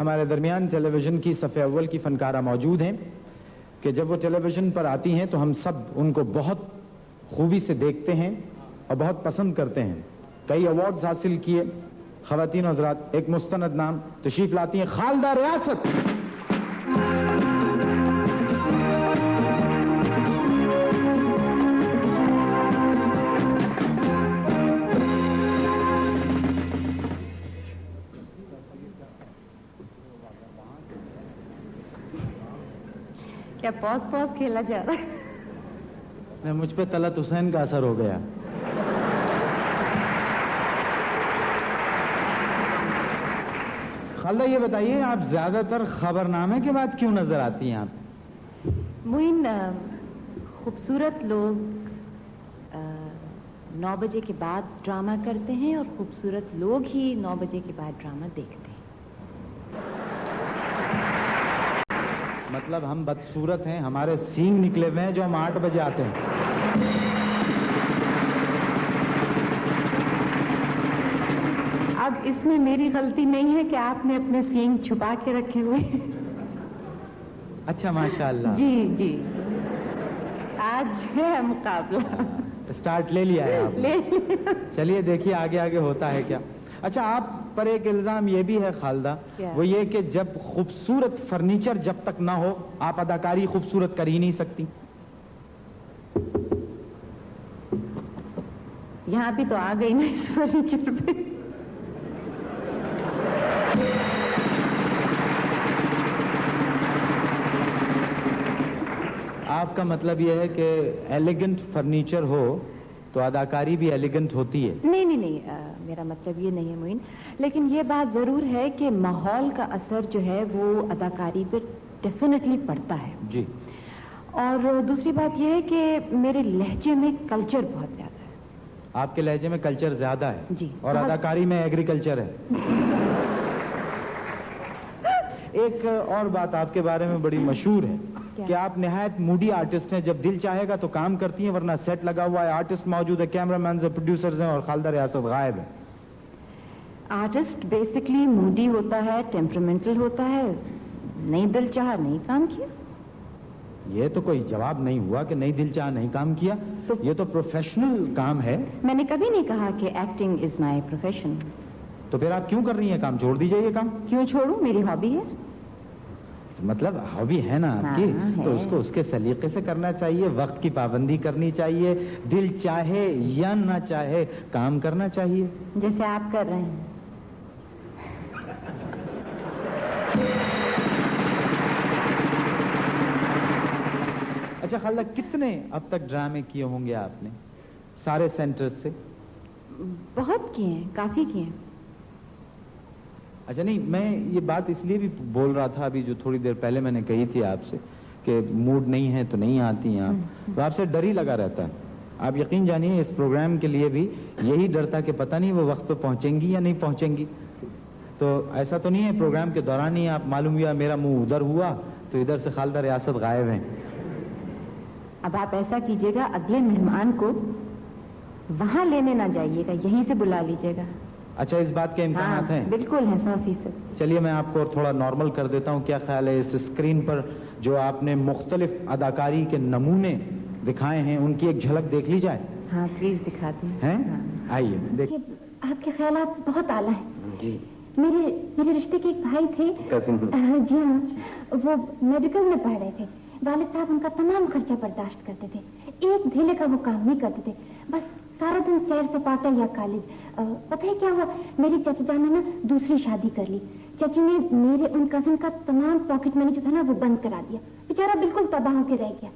हमारे दरमियान टेलीविज़न की सफ़े अव्वल की फ़नकारा मौजूद हैं कि जब वो टेलीविज़न पर आती हैं तो हम सब उनको बहुत खूबी से देखते हैं और बहुत पसंद करते हैं। कई अवार्ड्स हासिल किए ख़वातीन हज़रात, एक मुस्तनद नाम तशरीफ़ लाती हैं खालदा रियासत। क्या पॉज पॉज खेला जा रहा है? नहीं, मुझ पे तलत हुसैन का असर हो गया। खालदा ये बताइए, आप ज्यादातर खबरनामे के बाद क्यों नजर आती हैं आप? मुइन, खूबसूरत लोग 9 बजे के बाद ड्रामा करते हैं और खूबसूरत लोग ही 9 बजे के बाद ड्रामा देखते हैं। मतलब हम बदसूरत हैं, हमारे सींग निकले हुए हैं जो हम 8 बजे आते हैं। अब इसमें मेरी गलती नहीं है कि आपने अपने सींग छुपा के रखे हुए। अच्छा, माशाअल्लाह। जी जी, आज है मुकाबला। स्टार्ट ले लिया है आपने? ले लिया। चलिए देखिए आगे आगे होता है क्या। अच्छा, आप पर एक इल्जाम ये भी है खालदा, वो ये कि जब खूबसूरत फर्नीचर जब तक ना हो आप अदाकारी खूबसूरत कर ही नहीं सकती। यहाँ भी तो आ गई ना इस फर्नीचर पे। आपका मतलब यह है कि एलिगेंट फर्नीचर हो तो अदाकारी भी एलिगेंट होती है? नहीं नहीं नहीं, मेरा मतलब ये नहीं है मोइन, लेकिन ये बात जरूर है कि माहौल का असर जो है वो अदाकारी पर डेफिनेटली पड़ता है जी। और दूसरी बात ये है कि मेरे लहजे में कल्चर बहुत ज्यादा है। आपके लहजे में कल्चर ज्यादा है जी, और अदाकारी में एग्रीकल्चर है। एक और बात आपके बारे में बड़ी मशहूर है कि आप निहायत मूडी आर्टिस्ट हैं, जब दिल चाहेगा तो काम करती हैं, वरना सेट लगा हुआ है, आर्टिस्ट मौजूद है, कैमरामैन है, प्रोड्यूसर्स हैं और खालदा रियासत गायब है। आर्टिस्ट बेसिकली मूडी होता है, टेम्परामेंटल होता है, नहीं दिल चाहा नहीं काम किया। ये तो कोई जवाब नहीं हुआ कि नहीं दिल चाहा नहीं काम किया, तो ये तो प्रोफेशनल काम है। मैंने कभी नहीं कहा कि एक्टिंग इज माय प्रोफेशन। तो फिर आप क्यों कर रही हैं काम? छोड़ दीजिए ये काम। क्यों छोड़ूं, मेरी हॉबी है। मतलब हॉबी है ना आपकी? हाँ, तो उसको उसके सलीके से करना चाहिए, वक्त की पाबंदी करनी चाहिए, दिल चाहे या ना चाहे काम करना चाहिए, जैसे आप कर रहे हैं। अच्छा खालदा, कितने अब तक ड्रामे किए होंगे आपने सारे सेंटर्स से? बहुत किए हैं, काफी किए हैं। अच्छा, नहीं मैं ये बात इसलिए भी बोल रहा था अभी जो थोड़ी देर पहले मैंने कही थी आपसे कि मूड नहीं है तो नहीं आती हैं आप, तो आपसे डर ही लगा रहता है। आप यकीन जानिए इस प्रोग्राम के लिए भी यही डर था कि पता नहीं वो वक्त पे पहुंचेंगी या नहीं पहुंचेंगी। तो ऐसा तो नहीं है प्रोग्राम के दौरान ही आप मालूम हुआ मेरा मुंह उधर हुआ तो इधर से खालदा रियासत गायब हैं? अब आप ऐसा कीजिएगा, अगले मेहमान को वहां लेने ना जाइएगा, यहीं से बुला लीजिएगा। अच्छा, इस बात के इम्कानात हैं? बिल्कुल है, 100%। चलिए मैं आपको और थोड़ा नॉर्मल कर देता हूँ। क्या ख्याल है इस स्क्रीन पर जो आपने मुख्तलिफ अदाकारी के नमूने दिखाए हैं उनकी एक झलक देख ली जाए? हाँ प्लीज दिखाते हैं। हाँ। आइए देखिए। आपके ख्यालात बहुत आला है जी। मेरे रिश्ते के एक भाई थे, जी हाँ, वो मेडिकल में पढ़ रहे थे। वालिद साहब उनका तमाम खर्चा बर्दाश्त करते थे, एक धेले का वो काम नहीं करते थे, बस सारा दिन सैर सपाटा या कॉलेज। पता है क्या हुआ, मेरी चाचा जान ने ना दूसरी शादी कर ली। चाची ने मेरे उन कजिन का तमाम पॉकेट मनी जो था ना वो बंद करा दिया, बेचारा बिल्कुल तबाह होके रह गया।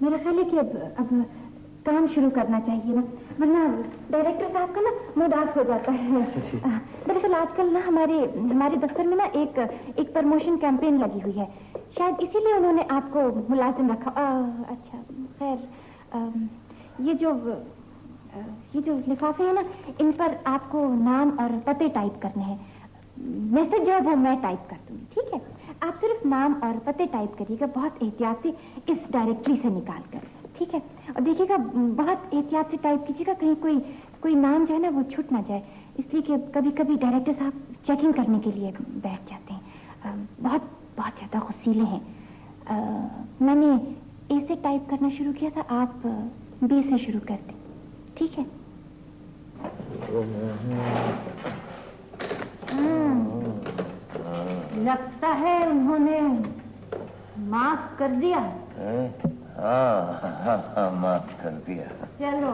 मेरा ख्याल है कि अब काम शुरू करना चाहिए ना, वरना डायरेक्टर साहब का ना मूड ऑफ हो जाता है। दरअसल आजकल ना हमारे दफ्तर में ना एक प्रमोशन कैंपेन लगी हुई है, शायद इसीलिए उन्होंने आपको मुलाजिम रखा। अच्छा खैर, ये जो लिफाफे हैं ना, इन पर आपको नाम और पते टाइप करने हैं। मैसेज जो है वो मैं टाइप कर दूंगी, ठीक है? आप सिर्फ नाम और पते टाइप करिएगा, बहुत एहतियात से इस डायरेक्टरी से निकाल कर, ठीक है? और देखिएगा बहुत एहतियात से टाइप कीजिएगा, कहीं कोई नाम जो है ना वो छूट ना जाए, इसलिए कि कभी कभी डायरेक्टर साहब चेकिंग करने के लिए बैठ जाते हैं। बहुत बहुत ज़्यादा गुस्सीले हैं। मैंने ए से टाइप करना शुरू किया था, आप बी से शुरू कर दें, ठीक है? लगता है उन्होंने माफ कर दिया। हाँ, माफ कर दिया। चलो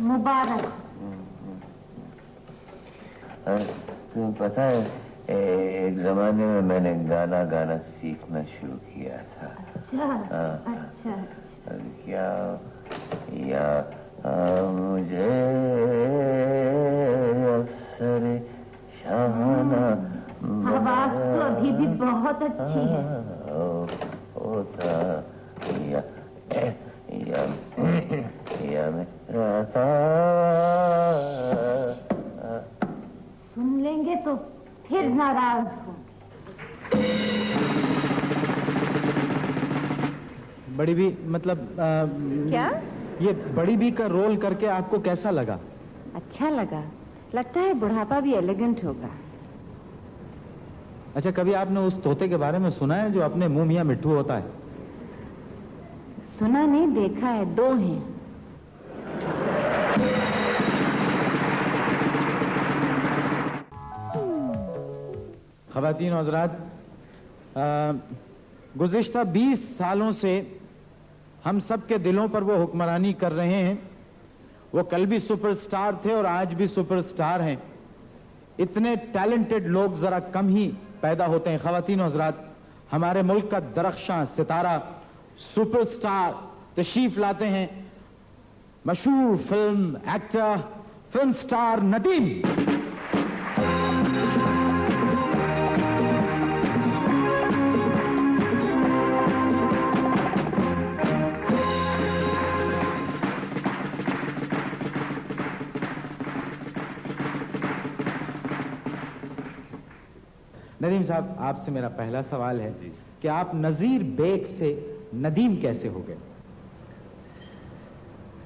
मुबारक। तुम्हें पता है एक जमाने में मैंने गाना सीखना शुरू किया था। अच्छा। क्या या मुझे अफसर शाहाना आवाज तो अभी भी बहुत अच्छी है। होता या मेरा था। सुन लेंगे तो फिर नाराज होंगे। बड़ी भी मतलब क्या? ये बड़ी बी का रोल करके आपको कैसा लगा? अच्छा लगा। लगता है बुढ़ापा भी एलिगेंट होगा। अच्छा, कभी आपने उस तोते के बारे में सुना है जो अपने मुंह मियां मिट्ठू होता है? सुना नहीं, देखा है, 2 हैं। ख़वातीन और हज़रात, गुज़िश्ता 20 सालों से हम सब के दिलों पर वो हुक्मरानी कर रहे हैं। वो कल भी सुपरस्टार थे और आज भी सुपरस्टार हैं। इतने टैलेंटेड लोग जरा कम ही पैदा होते हैं। ख़वातीन और हज़रात, हमारे मुल्क का दरख्शां सितारा सुपरस्टार तशरीफ लाते हैं, मशहूर film actor, film star Nadeem. Nadeem साहब, आपसे मेरा पहला सवाल है कि आप नजीर बेग से नदीम कैसे हो गए?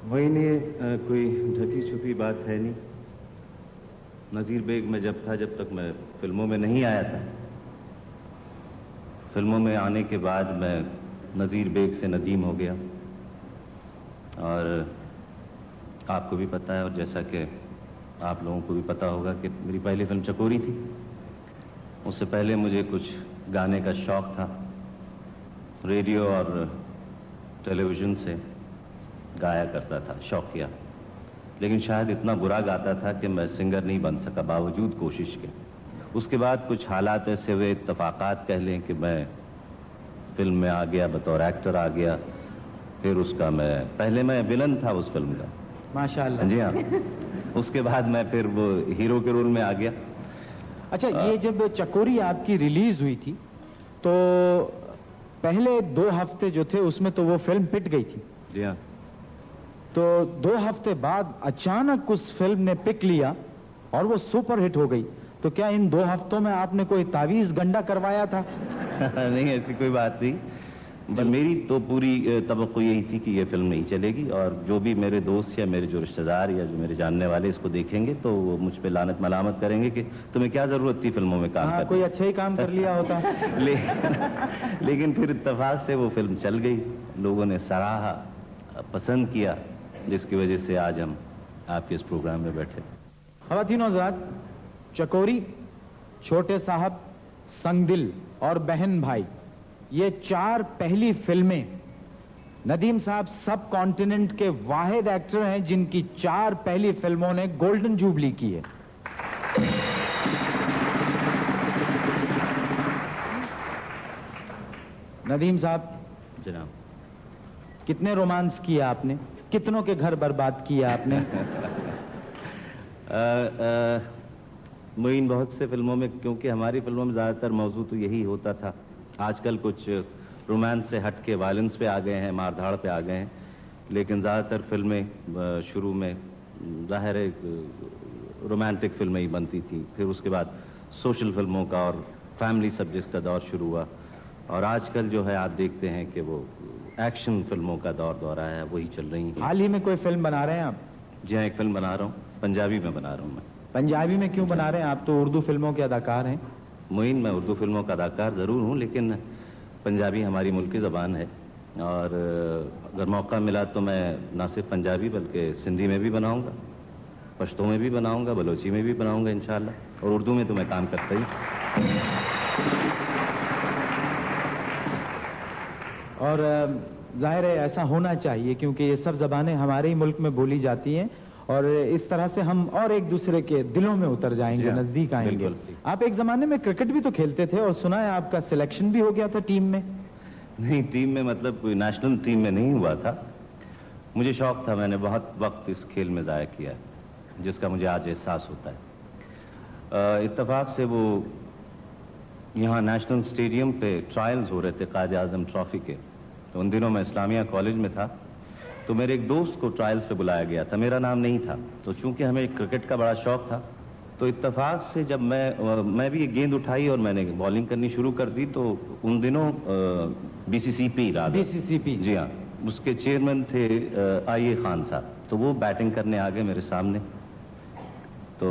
वही नहीं, कोई ढकी छुपी बात है नहीं। नजीर बेग में जब था, जब तक मैं फिल्मों में नहीं आया था। फिल्मों में आने के बाद मैं नजीर बेग से नदीम हो गया। और आपको भी पता है, और जैसा कि आप लोगों को भी पता होगा, कि मेरी पहली फिल्म चकोरी थी। उससे पहले मुझे कुछ गाने का शौक था। रेडियो और टेलीविज़न से गाया करता था, शौकिया। लेकिन शायद इतना बुरा गाता था कि मैं सिंगर नहीं बन सका, बावजूद कोशिश के। उसके बाद कुछ हालात ऐसे हुए, इत्तफाकात कह लें, कि मैं फिल्म में आ गया, बतौर एक्टर आ गया। फिर उसका पहले मैं विलन था उस फिल्म का, माशाअल्लाह। जी हाँ। उसके बाद मैं फिर वो हीरो के रोल में आ गया। अच्छा, ये जब चकोरी आपकी रिलीज हुई थी तो पहले 2 हफ्ते जो थे उसमें तो वो फिल्म पिट गई थी। जी हाँ। तो 2 हफ्ते बाद अचानक उस फिल्म ने पिक लिया और वो सुपर हिट हो गई। तो क्या इन 2 हफ्तों में आपने कोई तावीज गंडा करवाया था? नहीं, ऐसी कोई बात नहीं। मेरी तो पूरी तवक्को यही थी कि ये फिल्म नहीं चलेगी, और जो भी मेरे दोस्त या मेरे जो रिश्तेदार या जो मेरे जानने वाले इसको देखेंगे तो वो मुझ पे लानत मलामत करेंगे कि तुम्हें क्या जरूरत थी फिल्मों में काम करने। कोई अच्छा ही काम कर लिया होता। लेकिन फिर इत्तेफाक से वो फिल्म चल गई, लोगों ने सराहा, पसंद किया, जिसकी वजह से आज हम आपके इस प्रोग्राम में बैठे। ख़वातीन और हज़रात, चकोरी, छोटे साहब, संगदिल और बहन भाई, ये 4 पहली फिल्में। नदीम साहब सब कॉन्टिनेंट के वाहिद एक्टर हैं जिनकी 4 पहली फिल्मों ने गोल्डन जुबली की है। नदीम साहब जनाब, कितने रोमांस किया आपने? कितनों के घर बर्बाद किया आपने? मुइन बहुत से फिल्मों में, क्योंकि हमारी फिल्मों में ज़्यादातर मौजू तो यही होता था। आजकल कुछ रोमांस से हट के वायलेंस पे आ गए हैं, मारधाड़ पे आ गए हैं। लेकिन ज़्यादातर फिल्में शुरू में ज़ाहिर है रोमांटिक फिल्में ही बनती थी। फिर उसके बाद सोशल फिल्मों का और फैमिली सब्जेक्ट्स का दौर शुरू हुआ। और आजकल जो है आप देखते हैं कि वो एक्शन फिल्मों का दौर आ है, वही चल रही है। हाल ही में कोई फिल्म बना रहे हैं आप? जी हाँ, एक फिल्म बना रहा हूँ, पंजाबी में बना रहा हूँ मैं। पंजाबी में क्यों बना रहे हैं? आप तो उर्दू फिल्मों के अदाकार हैं। मोइन, मैं उर्दू फिल्मों का अदाकार ज़रूर हूँ, लेकिन पंजाबी हमारी मुल्की ज़बान है, और अगर मौका मिला तो मैं ना सिर्फ पंजाबी बल्कि सिंधी में भी बनाऊँगा, पश्तो में भी बनाऊँगा, बलोची में भी बनाऊँगा इंशाल्लाह, और उर्दू में तो मैं काम करता ही। और जाहिर है ऐसा होना चाहिए, क्योंकि ये सब ज़बानें हमारे ही मुल्क में बोली जाती हैं, और इस तरह से हम और एक दूसरे के दिलों में उतर जाएंगे, नजदीक आएंगे। आप एक जमाने में क्रिकेट भी तो खेलते थे, और सुना है आपका सिलेक्शन भी हो गया था टीम में। नहीं, टीम में मतलब कोई नेशनल टीम में नहीं हुआ था। मुझे शौक था, मैंने बहुत वक्त इस खेल में ज़ाया किया है, जिसका मुझे आज एहसास होता है। इत्तेफाक से वो यहाँ नेशनल स्टेडियम पे ट्रायल्स हो रहे थे कायद आज़म ट्रॉफी के, तो उन दिनों मैं इस्लामिया कॉलेज में था, तो मेरे एक दोस्त को ट्रायल्स पे बुलाया गया था, मेरा नाम नहीं था। तो चूंकि हमें क्रिकेट का बड़ा शौक था, तो इत्तेफाक से जब मैं भी एक गेंद उठाई और मैंने बॉलिंग करनी शुरू कर दी, तो उन दिनों बीसीसीपी जी हाँ, उसके चेयरमैन थे आईए खान साहब, तो वो बैटिंग करने आ गए मेरे सामने। तो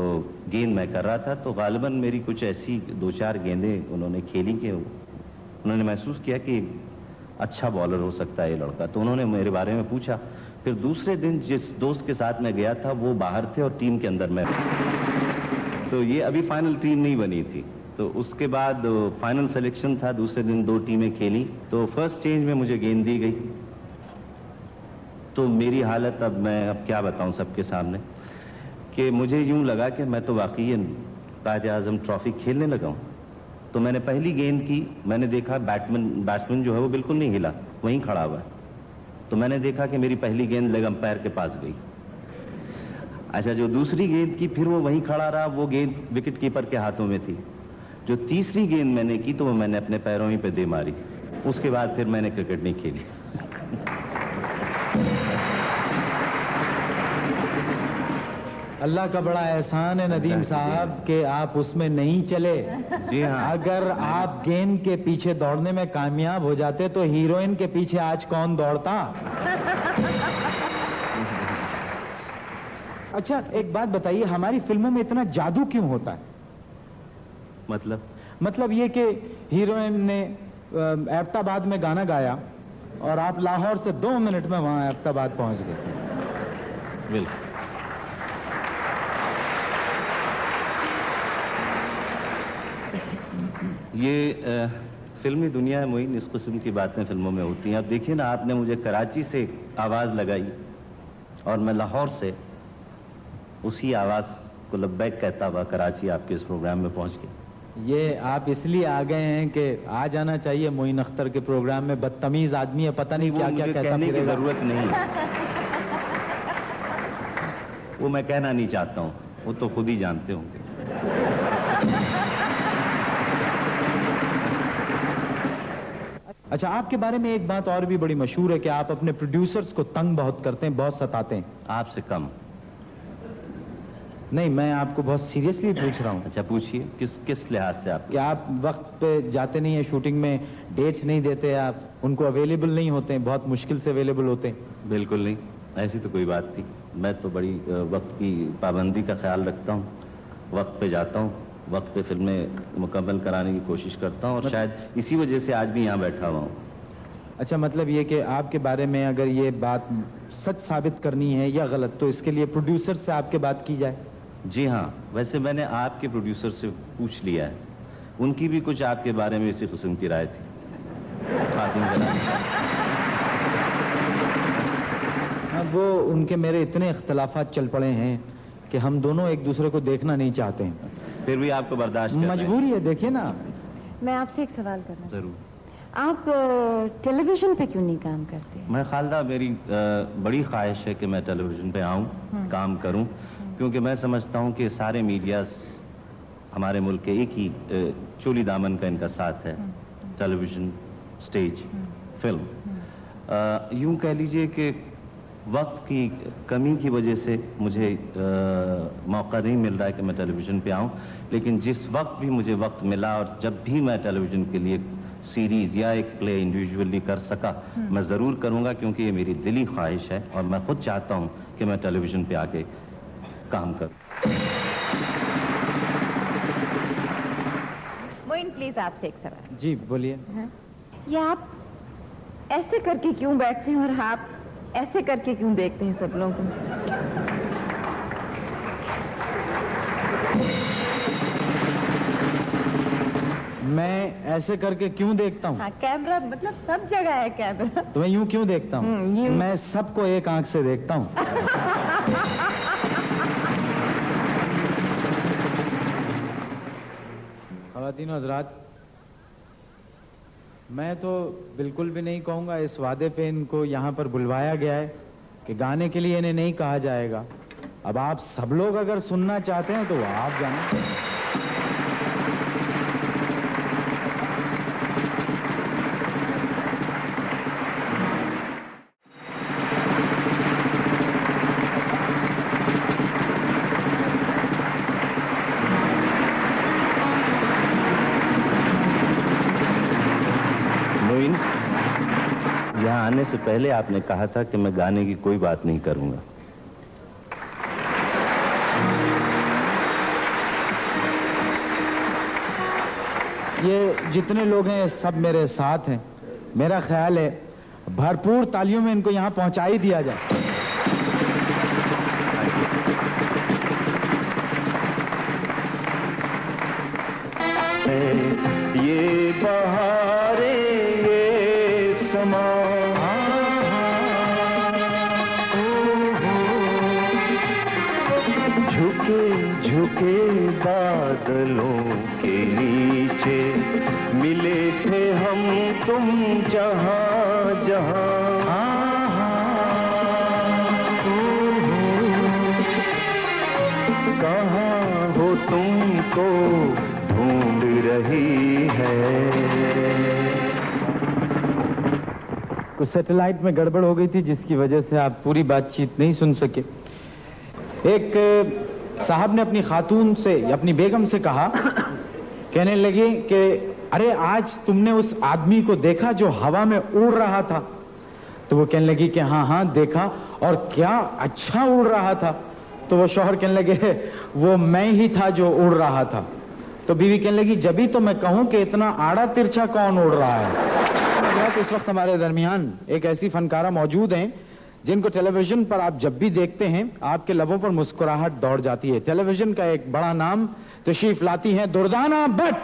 गेंद मैं कर रहा था, तो गालिबन मेरी कुछ ऐसी 2-4 गेंदें उन्होंने खेली कि उन्होंने महसूस किया कि अच्छा बॉलर हो सकता है ये लड़का, तो उन्होंने मेरे बारे में पूछा। फिर दूसरे दिन जिस दोस्त के साथ मैं गया था वो बाहर थे और टीम के अंदर मैं, तो ये अभी फाइनल टीम नहीं बनी थी। तो उसके बाद फाइनल सिलेक्शन था, दूसरे दिन 2 टीमें खेली, तो फर्स्ट चेंज में मुझे गेंद दी गई। तो मेरी हालत अब मैं क्या बताऊं सबके सामने, कि मुझे यूं लगा कि मैं तो वाकई कायद आज़म ट्रॉफी खेलने लगा हूं। तो मैंने पहली गेंद की, मैंने देखा बैट्समैन जो है वो बिल्कुल नहीं हिला, वहीं खड़ा हुआ है। तो मैंने देखा कि मेरी पहली गेंद लेग अंपायर के पास गई। अच्छा, जो दूसरी गेंद की फिर वो वहीं खड़ा रहा, वो गेंद विकेट कीपर के हाथों में थी। जो तीसरी गेंद मैंने की तो वो मैंने अपने पैरों ही पे दे मारी। उसके बाद फिर मैंने क्रिकेट नहीं खेली। अल्लाह का बड़ा एहसान है नदीम साहब कि आप उसमें नहीं चले। जी हाँ, अगर आप गेंद के पीछे दौड़ने में कामयाब हो जाते तो हीरोइन के पीछे आज कौन दौड़ता। अच्छा, एक बात बताइए, हमारी फिल्मों में इतना जादू क्यों होता है? मतलब ये कि हीरोइन ने एबटाबाद में गाना गाया और आप लाहौर से 2 मिनट में वहां एबटाबाद पहुंच गए। बिल्कुल। ये फिल्मी दुनिया है मोइन, इस किस्म की बातें फिल्मों में होती हैं। अब देखिए ना, आपने मुझे कराची से आवाज़ लगाई और मैं लाहौर से उसी आवाज़ को लब्बैक कहता हुआ कराची आपके इस प्रोग्राम में पहुंच गया। ये आप इसलिए आ गए हैं कि आ जाना चाहिए मोइन अख्तर के प्रोग्राम में, बदतमीज आदमी है, पता नहीं क्या क्या कहता कहने की जरूरत नहीं है। वो मैं कहना नहीं चाहता हूँ, वो तो खुद ही जानते होंगे। अच्छा, आपके बारे में एक बात और भी बड़ी मशहूर है कि आप अपने प्रोड्यूसर्स को तंग बहुत करते हैं, बहुत सताते हैं। आपसे कम नहीं, मैं आपको बहुत सीरियसली पूछ रहा हूँ। अच्छा, पूछिए, किस लिहाज से आप? कि आप वक्त पे जाते नहीं है शूटिंग में, डेट्स नहीं देते, आप उनको अवेलेबल नहीं होते हैं, बहुत मुश्किल से अवेलेबल होते हैं। बिल्कुल नहीं, ऐसी तो कोई बात थी। मैं तो बड़ी वक्त की पाबंदी का ख्याल रखता हूँ, वक्त पे जाता हूँ, वक्त पे फिल्में मुकम्मल कराने की कोशिश करता हूँ, और शायद इसी वजह से आज भी यहाँ बैठा हुआ हूँ। अच्छा, मतलब ये कि आपके बारे में अगर ये बात सच साबित करनी है या गलत, तो इसके लिए प्रोड्यूसर से आपके बात की जाए। जी हाँ, वैसे मैंने आपके प्रोड्यूसर से पूछ लिया है, उनकी भी कुछ आपके बारे में इसी किस्म की राय थी। अब वो उनके मेरे इतने इख्तलाफात चल पड़े हैं कि हम दोनों एक दूसरे को देखना नहीं चाहते हैं, फिर भी आपको बर्दाश्त करना है। मजबूरी है। देखिए ना, मैं आपसे एक सवाल करना जरूर। आप टेलीविजन पे क्यों नहीं काम करते? मैं खालदा, मेरी बड़ी ख्वाहिश है कि मैं टेलीविजन पे आऊँ, काम करूँ, क्योंकि मैं समझता हूँ कि सारे मीडियाज हमारे मुल्क के एक ही चोली दामन का इनका साथ है, टेलीविजन, स्टेज, फिल्म। यूं कह लीजिए कि वक्त की कमी की वजह से मुझे मौका नहीं मिल रहा है कि मैं टेलीविज़न पे आऊँ, लेकिन जिस वक्त भी मुझे वक्त मिला और जब भी मैं टेलीविज़न के लिए सीरीज या एक प्ले इंडिविजुअली कर सका, मैं जरूर करूंगा, क्योंकि ये मेरी दिली ख्वाहिश है और मैं खुद चाहता हूं कि मैं टेलीविजन पे आके काम करूं। मोइन प्लीज आपसे एक सवाल। जी बोलिए। ये आप ऐसे करके क्यों बैठते हैं और आप ऐसे करके क्यों देखते हैं सब लोगों को? मैं ऐसे करके क्यों देखता हूँ? हाँ, कैमरा मतलब सब जगह है कैमरा। तो मैं यूं क्यों देखता हूँ? मैं सबको एक आंख से देखता हूँ। ख़वातीन हज़रात, मैं तो बिल्कुल भी नहीं कहूँगा इस वादे पे इनको यहाँ पर बुलवाया गया है कि गाने के लिए इन्हें नहीं कहा जाएगा। अब आप सब लोग अगर सुनना चाहते हैं तो आप जाने। यहाँ आने से पहले आपने कहा था कि मैं गाने की कोई बात नहीं करूंगा। ये जितने लोग हैं सब मेरे साथ हैं। मेरा ख्याल है भरपूर तालियों में इनको यहाँ पहुंचा ही दिया जाए। ये बहारे ये समा, झुके झुके बादलों के नीचे मिले थे हम तुम जहां जहां, कहाँ हो तुमको ढूंढ रही है। कुछ सैटेलाइट में गड़बड़ हो गई थी जिसकी वजह से आप पूरी बातचीत नहीं सुन सके। एक साहब ने अपनी खातून से, अपनी बेगम से कहा, कहने लगे कि अरे आज तुमने उस आदमी को देखा जो हवा में उड़ रहा था? तो वो कहने लगी कि हाँ हाँ देखा, और क्या अच्छा उड़ रहा था। तो वो शौहर कहने लगे वो मैं ही था जो उड़ रहा था। तो बीवी कहने लगी जब ही तो मैं कहूं कि इतना आड़ा तिरछा कौन उड़ रहा है। इस वक्त हमारे दरमियान एक ऐसी फनकारा मौजूद हैं जिनको टेलीविजन पर आप जब भी देखते हैं आपके लबों पर मुस्कुराहट दौड़ जाती है। टेलीविजन का एक बड़ा नाम तशरीफ लाती हैं दुर्दाना भट्ट।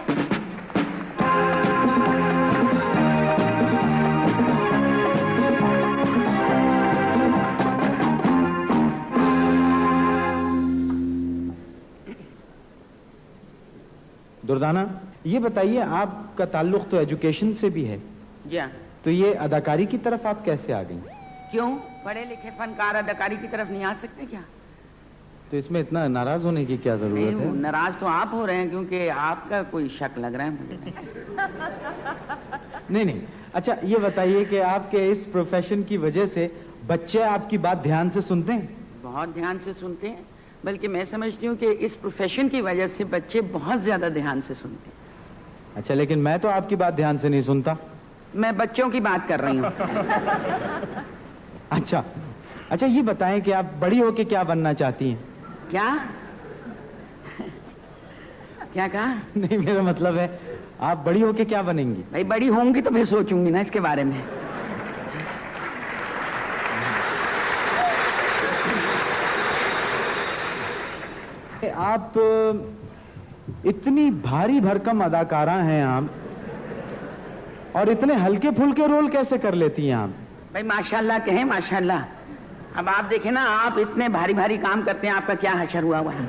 दुर्दाना, ये बताइए आपका ताल्लुक तो एजुकेशन से भी है। जी हाँ। तो ये अदाकारी की तरफ आप कैसे आ गई? क्यों? पढ़े लिखे फनकार अदाकारी की तरफ नहीं आ सकते क्या? तो इसमें इतना नाराज होने की क्या जरूरत है? नाराज तो आप हो रहे हैं क्योंकि आपका कोई शक लग रहा है मुझे। नहीं। अच्छा ये बताइए कि आपके इस प्रोफेशन की वजह से बच्चे आपकी बात ध्यान से सुनते हैं? बहुत ध्यान से सुनते हैं, बल्कि मैं समझती हूँ कि इस प्रोफेशन की वजह से बच्चे बहुत ज्यादा ध्यान से सुनते हैं। अच्छा, लेकिन मैं तो आपकी बात ध्यान से नहीं सुनता। मैं बच्चों की बात कर रही हूँ। अच्छा ये बताएं कि आप बड़ी होके क्या बनना चाहती हैं? क्या क्या कहा? नहीं, मेरा मतलब है आप बड़ी होके क्या बनेंगी? भाई बड़ी होंगी तो फिर सोचूंगी ना इसके बारे में। आप इतनी भारी भरकम अदाकारा हैं आप, और इतने हल्के फुल्के रोल कैसे कर लेती हैं आप? भाई माशाल्लाह कहें माशाल्लाह। अब आप देखें ना, आप इतने भारी भारी काम करते हैं, आपका क्या हशर हुआ हुआ है?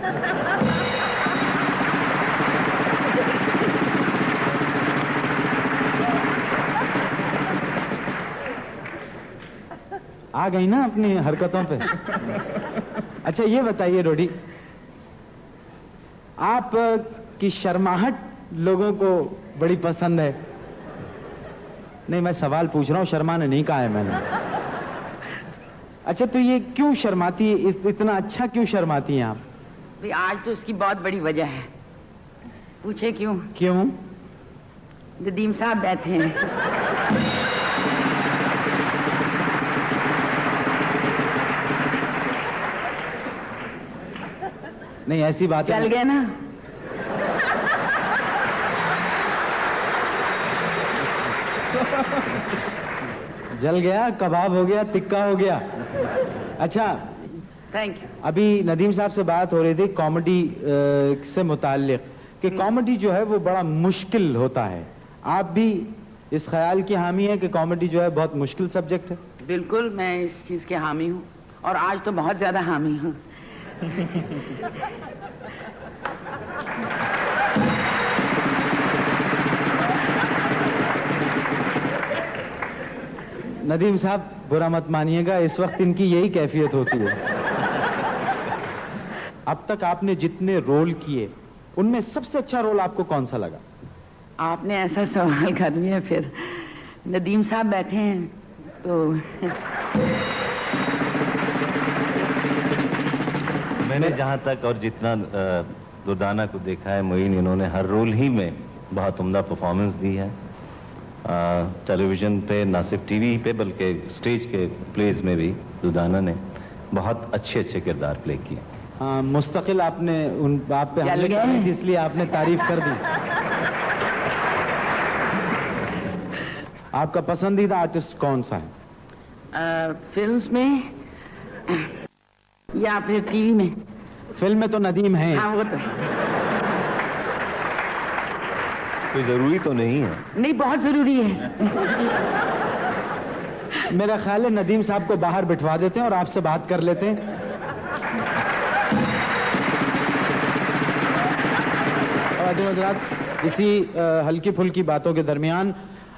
आ गई ना अपनी हरकतों पे। अच्छा ये बताइए रोडी, आप की शर्माहट लोगों को बड़ी पसंद है। नहीं, मैं सवाल पूछ रहा हूं, शर्माने नहीं कहा है मैंने। अच्छा तो ये क्यों शर्माती है? इतना अच्छा क्यों शर्माती हैं आप? भाई आज तो इसकी बहुत बड़ी वजह है। पूछे क्यों? क्यों? नदीम साहब बैठे हैं। नहीं ऐसी बात चल गए ना। जल गया, कबाब हो गया, तिक्का हो गया। अच्छा, थैंक यू। अभी नदीम साहब से बात हो रही थी कॉमेडी से मुताल्लिक कि कॉमेडी जो है वो बड़ा मुश्किल होता है। आप भी इस ख्याल की हामी है कि कॉमेडी जो है बहुत मुश्किल सब्जेक्ट है? बिल्कुल, मैं इस चीज के हामी हूँ और आज तो बहुत ज्यादा हामी हूँ। नदीम साहब बुरा मत मानिएगा, इस वक्त इनकी यही कैफियत होती है। अब तक आपने जितने रोल किए उनमें सबसे अच्छा रोल आपको कौन सा लगा? आपने ऐसा सवाल कर दिया, फिर नदीम साहब बैठे हैं तो मैंने जहाँ तक और जितना दुर्दाना को देखा है मोइन, इन्होंने हर रोल ही में बहुत उम्दा परफॉर्मेंस दी है। टेलीविजन पे, ना सिर्फ टीवी पे बल्कि स्टेज के प्लेज में भी दुर्दाना ने बहुत अच्छे अच्छे किरदार प्ले किए। हाँ, मुस्तकिल आपने उन आप पे हमले किए थे, इसलिए आपने तारीफ कर दी। आपका पसंदीदा आर्टिस्ट कौन सा है? फिल्म्स में या फिर टीवी में? फिल्म में तो नदीम है। हाँ, वो तो कोई जरूरी तो नहीं है। नहीं, बहुत जरूरी है। मेरा ख्याल है नदीम साहब को बाहर बिठवा देते हैं और आपसे बात कर लेते हैं। और हज़रात, इसी हल्की फुल्की बातों के दरमियान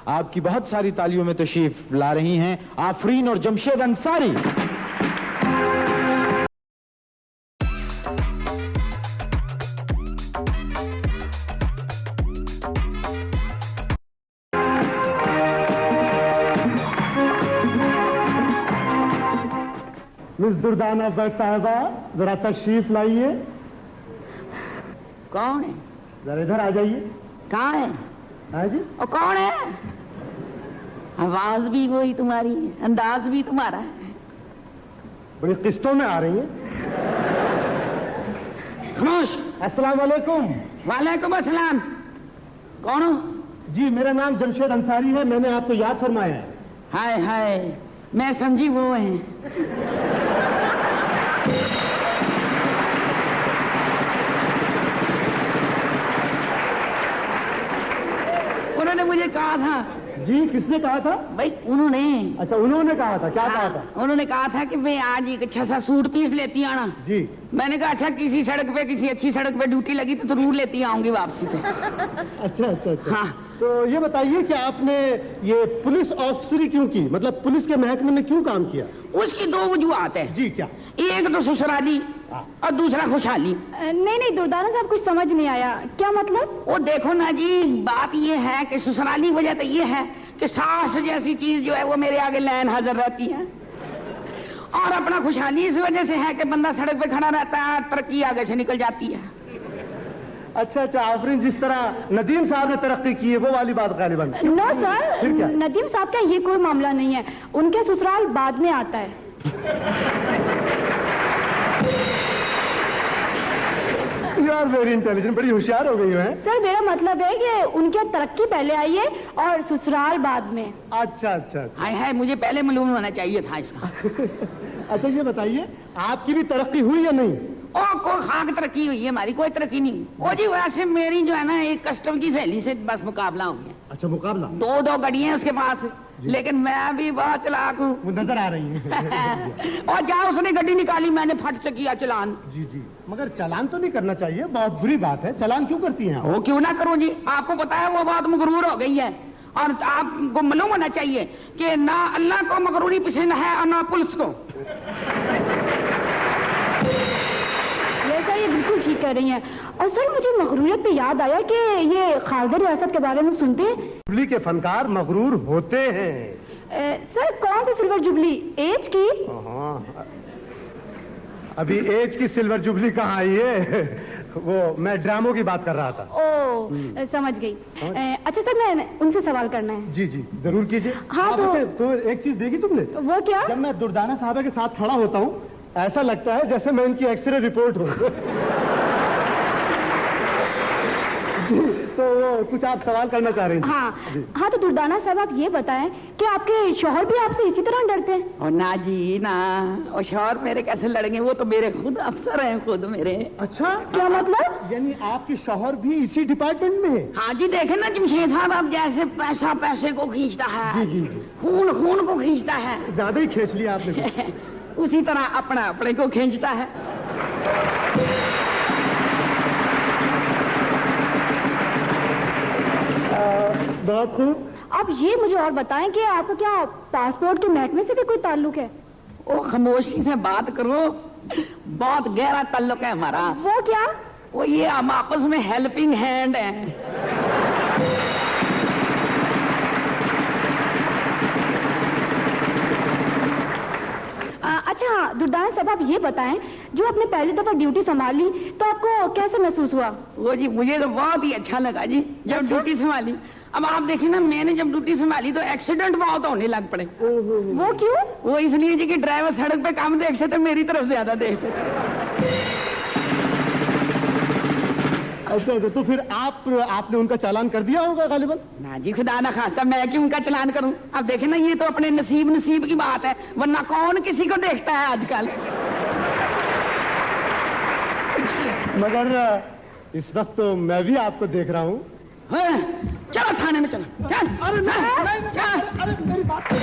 आपकी बहुत सारी तालियों में तशरीफ ला रही हैं आफरीन और जमशेद अंसारी। मिस दुर्दाना साहबा, जरा तशरीफ लाइए। कौन है? जरा इधर आ जाइए। कहाँ है? हाँ जी। और कौन है? आवाज भी वही तुम्हारी है, अंदाज भी तुम्हारा है। बड़ी किस्तों में आ रही है। खामोश। अस्सलाम वालेकुम। वालेकुम अस्सलाम। कौन हो? जी, मेरा नाम जमशेद अंसारी है, मैंने आपको याद फरमाया है। हाय हाय, मैं समझी वो है। उन्होंने मुझे कहा था। जी, किसने कहा था? भाई उन्होंने। अच्छा, उन्होंने कहा था। क्या कहा था? उन्होंने कहा था कि मैं आज एक अच्छा सा सूट पीस लेती आना। जी। मैंने कहा अच्छा, किसी सड़क पे, किसी अच्छी सड़क पे ड्यूटी लगी तो जरूर लेती आऊंगी वापसी पे। अच्छा अच्छा अच्छा। हाँ। तो ये बताइए कि आपने ये पुलिस ऑफिसरी क्यों की, मतलब पुलिस के महकमे में क्यों काम किया? उसकी दो वजूहत है। जी, क्या? एक तो ससुराली और दूसरा खुशहाली। नहीं दुर्दाना साहब, कुछ समझ नहीं आया, क्या मतलब? वो देखो ना जी, बात ये है कि ससुराली वजह तो ये है कि सास जैसी चीज जो है वो मेरे आगे लाइन हाजिर रहती है, और अपना खुशहाली इस वजह से है कि बंदा सड़क पे खड़ा रहता है, तरक्की आगे से निकल जाती है। अच्छा अच्छा, आफरीन, जिस तरह नदीम साहब ने तरक्की की है वो वाली बात गालिबन। नो सर, नदीम साहब का ये कोई मामला नहीं है, उनके ससुराल बाद में आता है। यू आर वेरी इंटेलिजेंट, बड़ी होशियार हो गई है। सर, मेरा मतलब है कि उनकी तरक्की पहले आई है और ससुराल बाद में। अच्छा अच्छा। हाय हाय, मुझे पहले मालूम होना चाहिए था इसका। अच्छा, ये बताइए आपकी भी तरक्की हुई या नहीं? ओ, कोई खाक तरक्की हुई है, हमारी कोई तरक्की नहीं। ओ जी, वैसे मेरी जो है ना एक कस्टम की सहेली से बस मुकाबला हो गया। अच्छा, मुकाबला? दो गाड़ियां उसके पास, लेकिन मैं भी बहुत चालाक हूँ। वो नजर आ रही है। और क्या उसने गड्डी निकाली, मैंने फट से किया चलान। जी जी, मगर चलान तो नहीं करना चाहिए, बहुत बुरी बात है। चलान क्यों करती हैं? वो क्यों ना करूँ जी, आपको पता है वो बात मगरूर हो गई है, और आपको मालूम होना चाहिए कि ना अल्लाह को मगरूरी पसंद है और ना पुलिस को। ये सर, ये बिल्कुल ठीक कह रही हैं। और सर, मुझे मगरूरियत पे याद आया कि ये खालदा रियासत के बारे में सुनते हैं, जुबली के फनकार मगरूर होते हैं। सर, कौन सी सिल्वर जुबली, एज की? हाँ, अभी एज की सिल्वर जुबली कहाँ आई है? वो मैं ड्रामों की बात कर रहा था। ओ समझ गई। अच्छा सर, मैं उनसे सवाल करना है। जी जी जरूर कीजिए। हाँ तो एक चीज देखी तुमने? वो क्या? जब मैं दुर्दाना साहबा के साथ खड़ा होता हूँ ऐसा लगता है जैसे मैं इनकी एक्सरे रिपोर्ट हूँ। जी, तो कुछ आप सवाल करना चाह रही हैं? हाँ तो दुर्दाना साहब आप ये बताएं कि आपके शौहर भी आपसे इसी तरह डरते हैं? और ना जी ना, और शौहर मेरे कैसे लड़ेंगे, वो तो मेरे खुद अफसर हैं, खुद मेरे। अच्छा, क्या मतलब? यानी आपके शौहर भी इसी डिपार्टमेंट में है? हाँ जी, देखे ना जमशेद साहब, अब जैसे पैसा पैसे को खींचता है, जी जी जी, खून खून को खींचता है, ज्यादा ही खींच लिया आपने। उसी तरह अपना अपने को खींचता है। बहुत खूब। आप ये मुझे और बताएं कि आपको क्या पासपोर्ट के महकमे से भी कोई ताल्लुक है? ओ खामोशी से बात करो, बहुत गहरा ताल्लुक है हमारा। वो क्या? वो ये हम आपस में हेल्पिंग हैंड है। अच्छा दुर्दाना साहब आप ये बताएं, जो आपने पहली दफा ड्यूटी संभाली तो आपको कैसे महसूस हुआ? वो जी मुझे तो बहुत ही अच्छा लगा जी जब ड्यूटी संभाली। अब आप देखें ना, मैंने जब ड्यूटी संभाली तो एक्सीडेंट बहुत होने लग पड़े। वो क्यों? वो इसलिए जी कि ड्राइवर सड़क पे कम देखते थे, मेरी तरफ ज्यादा देखते थे। अच्छा अच्छा, तो फिर आपने उनका चालान कर दिया होगा गालिबन? ना जी, खुदा ना खास्ता मैं क्यों उनका चालान करूं? अब देखे ना, ये तो अपने नसीब की बात है, वरना कौन किसी को देखता है आजकल। मगर इस वक्त तो मैं भी आपको देख रहा हूँ। चलो थाने में चलो। चल। अरे नहीं, चल। अरे मेरी बात